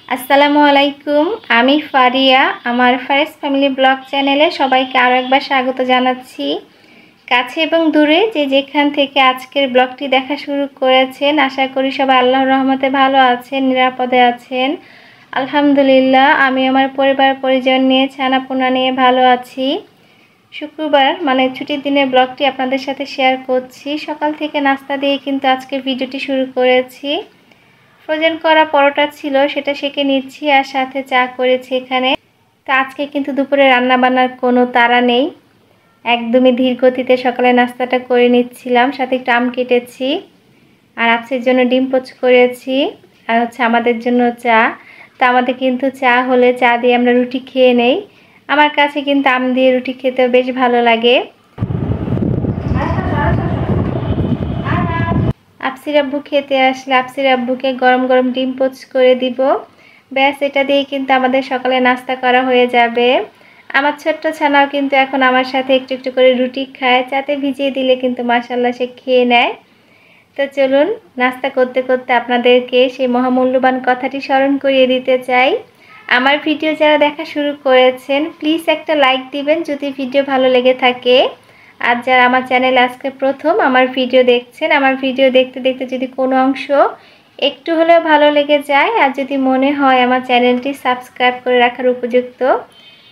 আসসালামু আলাইকুম। আমি ফারিয়া। আমার ফারেস ফ্যামিলি ব্লগ চ্যানেলে সবাইকে আরও একবার স্বাগত জানাচ্ছি। কাছে এবং দূরে যে যেখান থেকে আজকের ব্লগটি দেখা শুরু করেছেন, আশা করি সবাই আল্লাহর রহমতে ভালো আছেন, নিরাপদে আছেন। আলহামদুলিল্লাহ, আমি আমার পরিবার পরিজন নিয়ে ছানাপোনা নিয়ে ভালো আছি। শুক্রবার মানে ছুটির দিনের ব্লগটি আপনাদের সাথে শেয়ার করছি। সকাল থেকে নাস্তা দিয়ে কিন্তু আজকে ভিডিওটি শুরু করেছি। ফ্রোজেন করা পরোটা ছিল, সেটা সেঁকে নিচ্ছি আর সাথে চা করেছি এখানে। তো আজকে কিন্তু দুপুরে রান্না বান্নার কোনো তাড়া নেই, একদমই ধীর গতিতে সকালে নাস্তাটা করে নিচ্ছিলাম। সাথে একটু আম কেটেছি আর আজকের জন্য ডিম পোচ করেছি আর আমাদের জন্য চা। তো আমাদের কিন্তু চা হলে চা দিয়ে আমরা রুটি খেয়ে নেই। আমার কাছে কিন্তু আম দিয়ে রুটি খেতেও বেশ ভালো লাগে। আফসির আব্বু খেতে আসলে আফসির আব্বুকে গরম গরম ডিম পোচ করে দিব। ব্যাস, এটা দিয়েই কিন্তু আমাদের সকালে নাস্তা করা হয়ে যাবে। আমার ছোট্ট ছানাও কিন্তু এখন আমার সাথে একটু একটু করে রুটি খায়, চাতে ভিজিয়ে দিলে কিন্তু মাশাআল্লাহ সে খেয়ে নেয়। তো চলুন, নাস্তা করতে করতে আপনাদেরকে সেই মহামূল্যবান কথাটি স্মরণ করিয়ে দিতে চাই। আমার ভিডিও যারা দেখা শুরু করেছেন, প্লিজ একটা লাইক দিবেন যদি ভিডিও ভালো লেগে থাকে। আর যারা আমার চ্যানেল আজকে প্রথম আমার ভিডিও দেখছেন, আমার ভিডিও দেখতে দেখতে যদি কোনো অংশ একটু হলেও ভালো লেগে যায় আর যদি মনে হয় আমার চ্যানেলটি সাবস্ক্রাইব করে রাখার উপযুক্ত,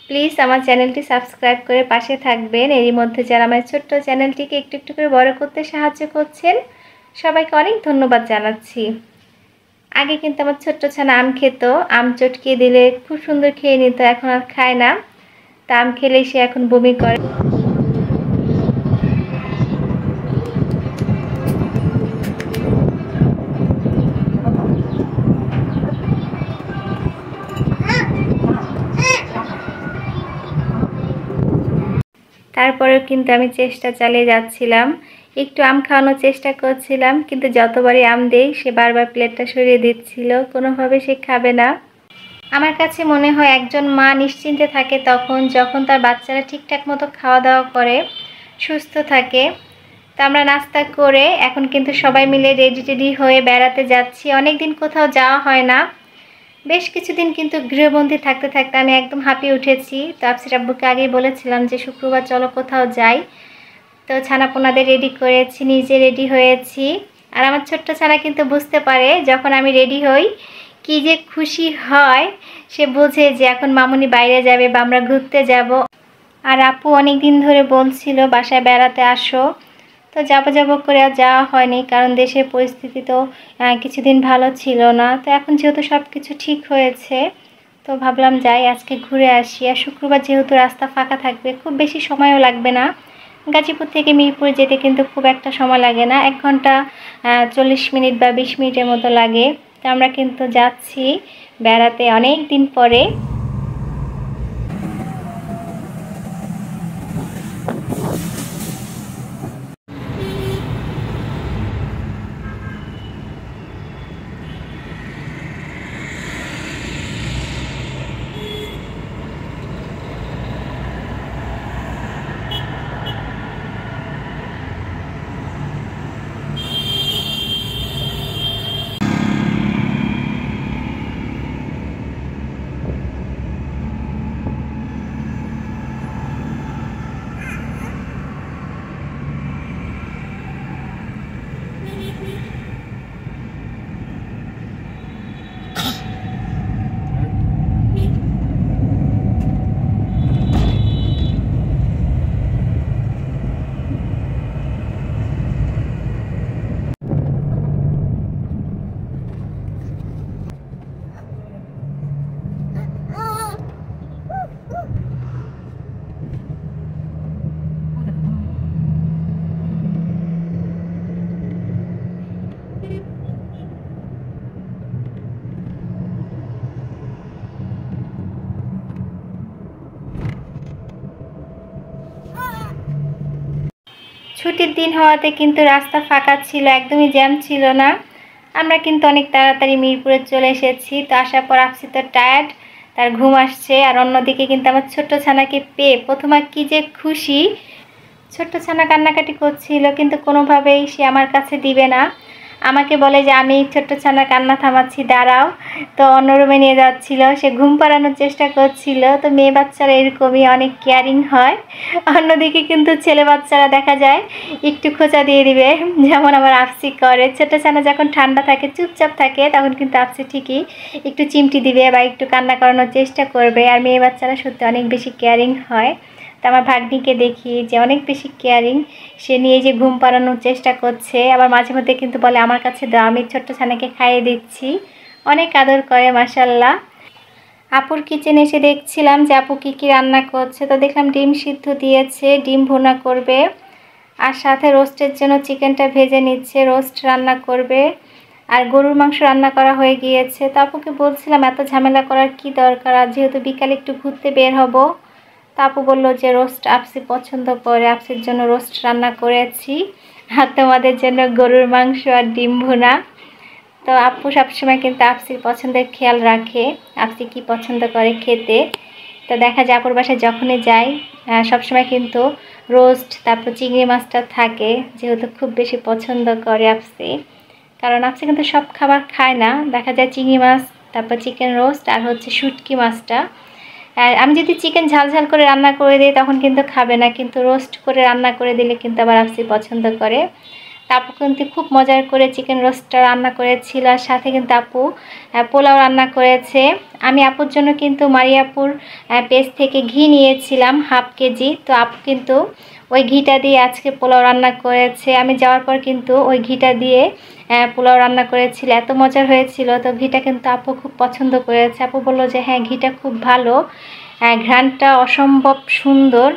প্লিজ আমার চ্যানেলটি সাবস্ক্রাইব করে পাশে থাকবেন। এরই মধ্যে যারা আমার ছোট্ট চ্যানেলটিকে একটু একটু করে বড় করতে সাহায্য করছেন, সবাইকে অনেক ধন্যবাদ জানাচ্ছি। আগে কিন্তু আমার ছোট্ট ছানা আম খেত, আম চটকিয়ে দিলে খুব সুন্দর খেয়ে নিত, এখন আর খায় না। তা আম খেলেই সে এখন বমি করে। তারপরেও কিন্তু আমি চেষ্টা চালিয়ে যাচ্ছিলাম, একটু আম খাওয়ানোর চেষ্টা করছিলাম, কিন্তু যতবারই আম দেই সে বারবার প্লেটটা সরিয়ে দিচ্ছিল, কোনোভাবে সে খাবে না। আমার কাছে মনে হয় একজন মা নিশ্চিন্তে থাকে যখন তার বাচ্চারা ঠিকঠাক মতো খাওয়া দাওয়া করে, সুস্থ থাকে। তো আমরা নাস্তা করে এখন কিন্তু সবাই মিলে রেডি হয়ে বেড়াতে যাচ্ছি। অনেক দিন কোথাও যাওয়া হয় না, বেশ কিছুদিন কিন্তু গৃহবন্দী থাকতে থাকতে আমি একদম হাঁপিয়ে উঠেছি। তো আফসির আব্বুকে আগেই বলেছিলাম যে শুক্রবার চলো কোথাও যাই। তো ছানাপোনাদের রেডি করেছি, নিজে রেডি হয়েছি। আর আমার ছোট্ট ছানা কিন্তু বুঝতে পারে যখন আমি রেডি হই কি যে খুশি হয়। সে বোঝে যে এখন মামুনি বাইরে যাবে বা আমরা ঘুরতে যাব। আর আপু অনেক দিন ধরে বলছিল বাসায় বেড়াতে আসো, তো যাবো করে আর যাওয়া হয়নি, কারণ দেশের পরিস্থিতি তো কিছুদিন ভালো ছিল না। তো এখন যেহেতু সব কিছু ঠিক হয়েছে, তো ভাবলাম যাই আজকে ঘুরে আসি। আর শুক্রবার যেহেতু রাস্তা ফাঁকা থাকবে, খুব বেশি সময়ও লাগবে না। গাজীপুর থেকে মিরপুর যেতে কিন্তু খুব একটা সময় লাগে না, 1 ঘন্টা 40 মিনিট বা 20 মিনিটের মতো লাগে। তো আমরা কিন্তু যাচ্ছি বেড়াতে অনেক দিন পরে। ছুটির দিন হওয়াতে কিন্তু রাস্তা ফাঁকা ছিল, একদমই জ্যাম ছিল না। আমরা কিন্তু অনেক তাড়াতাড়ি মিরপুরে চলে এসেছি। তো আসার পর আফসি তো টায়ার্ড, তার ঘুম আসছে। আর অন্যদিকে কিন্তু আমার ছোট্ট ছানাকে পেয়ে প্রথমে কি যে খুশি। ছোট্ট ছানা কান্নাকাটি করছিল, কিন্তু কোনোভাবেই সে আমার কাছে দিবে না। আমাকে বলে যে আমি ছোট্ট ছানার কান্না থামাচ্ছি, দাঁড়াও। তো অন্য রুমে নিয়ে যাচ্ছিল, সে ঘুম পাড়ানোর চেষ্টা করছিল। তো মেয়ে বাচ্চারা এরকমই অনেক কেয়ারিং হয়। অন্যদিকে কিন্তু ছেলে বাচ্চারা দেখা যায় একটু খোঁচা দিয়ে দিবে, যেমন আমার আফসি করে। ছোটো ছানা যখন ঠান্ডা থাকে চুপচাপ থাকে তখন কিন্তু আফসি ঠিকই একটু চিমটি দিবে বা একটু কান্না করানোর চেষ্টা করবে। আর মেয়ে বাচ্চারা সত্যি অনেক বেশি কেয়ারিং হয়। তো আমার ভাগ্নিকে দেখি যে অনেক বেশি কেয়ারিং, সে নিয়ে যে ঘুম পাড়ানোর চেষ্টা করছে, আবার মাঝে মধ্যে কিন্তু বলে আমার কাছে দাও, আমি ছোট্ট ছানাকে খাইয়ে দিচ্ছি। অনেক আদর করে মাশাল্লাহ। আপুর কিচেনে এসে দেখছিলাম যে আপু কী কী রান্না করছে। তো দেখলাম ডিম সিদ্ধ দিয়েছে, ডিম ভুনা করবে, আর সাথে রোস্টের জন্য চিকেনটা ভেজে নিচ্ছে, রোস্ট রান্না করবে। আর গরুর মাংস রান্না করা হয়ে গিয়েছে। তো আপুকে বলছিলাম এত ঝামেলা করার কি দরকার, আর যেহেতু বিকালে একটু ঘুরতে বের হব। তো আপু বললো যে রোস্ট আফসি পছন্দ করে, আফসির জন্য রোস্ট রান্না করেছি, আর তোমাদের জন্য গরুর মাংস আর ডিম ভুনা। তো আপু সবসময় কিন্তু আফসির পছন্দের খেয়াল রাখে, আফসি কি পছন্দ করে খেতে। তো দেখা যায় আপুর বাসায় যখনই যাই সবসময় কিন্তু রোস্ট, তারপর চিংড়ি মাছটা থাকে, যেহেতু খুব বেশি পছন্দ করে আফসি। কারণ আফসি কিন্তু সব খাবার খায় না, দেখা যায় চিংড়ি মাছ, তারপর চিকেন রোস্ট, আর হচ্ছে শুটকি মাছটা। আমি যদি চিকেন ঝাল ঝাল করে রান্না করে দিই তখন কিন্তু খাবে না, কিন্তু রোস্ট করে রান্না করে দিলে কিন্তু আবার আফসি পছন্দ করে। আপু কিন্তু খুব মজার করে চিকেন রোস্টটা রান্না করেছিল, আর সাথে কিন্তু আপু পোলাও রান্না করেছে। আমি আপুর জন্য কিন্তু মারিয়াপুর পেজ থেকে ঘি নিয়েছিলাম হাফ কেজি। তো আপু কিন্তু ওই ঘিটা দিয়ে আজকে পোলাও রান্না করেছে। আমি যাওয়ার পর কিন্তু ওই ঘিটা দিয়ে পোলাও রান্না করেছিল, এত মজার হয়েছিল। তো ঘিটা কিন্তু আপু খুব পছন্দ করেছে। আপু বললো যে হ্যাঁ ঘিটা খুব ভালো, ঘ্রাণটা অসম্ভব সুন্দর।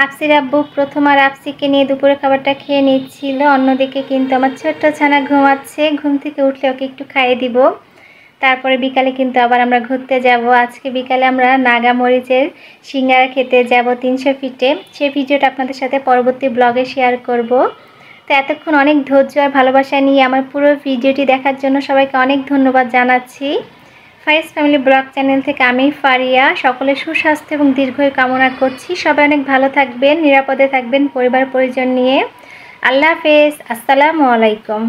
আফসির আব্বু প্রথম আর আফসিকে নিয়ে দুপুরে খাবারটা খেয়ে নিচ্ছিল। অন্যদিকে কিন্তু আমার ছোট্ট ছানা ঘুমাচ্ছে, ঘুম থেকে উঠলে ওকে একটু খাইয়ে দিব। তারপরে বিকালে কিন্তু আবার আমরা ঘুরতে যাব। আজকে বিকালে আমরা নাগামরিচের সিঙ্গারা খেতে যাব 300 ফিটে। সেই ভিডিওটা আপনাদের সাথে পরবর্তী ব্লগে শেয়ার করব। তো এতক্ষণ অনেক ধৈর্য আর ভালোবাসা নিয়ে আমার পুরো ভিডিওটি দেখার জন্য সবাইকে অনেক ধন্যবাদ জানাচ্ছি। ফারিয়াস ফ্যামিলি ব্লগ চ্যানেল থেকে আমি ফারিয়া সকলের সুস্বাস্থ্য এবং দীর্ঘায়ু কামনা করছি। সবাই অনেক ভালো থাকবেন, নিরাপদে থাকবেন পরিবার পরিজন নিয়ে। আল্লাহ হাফেজ, আসসালামু আলাইকুম।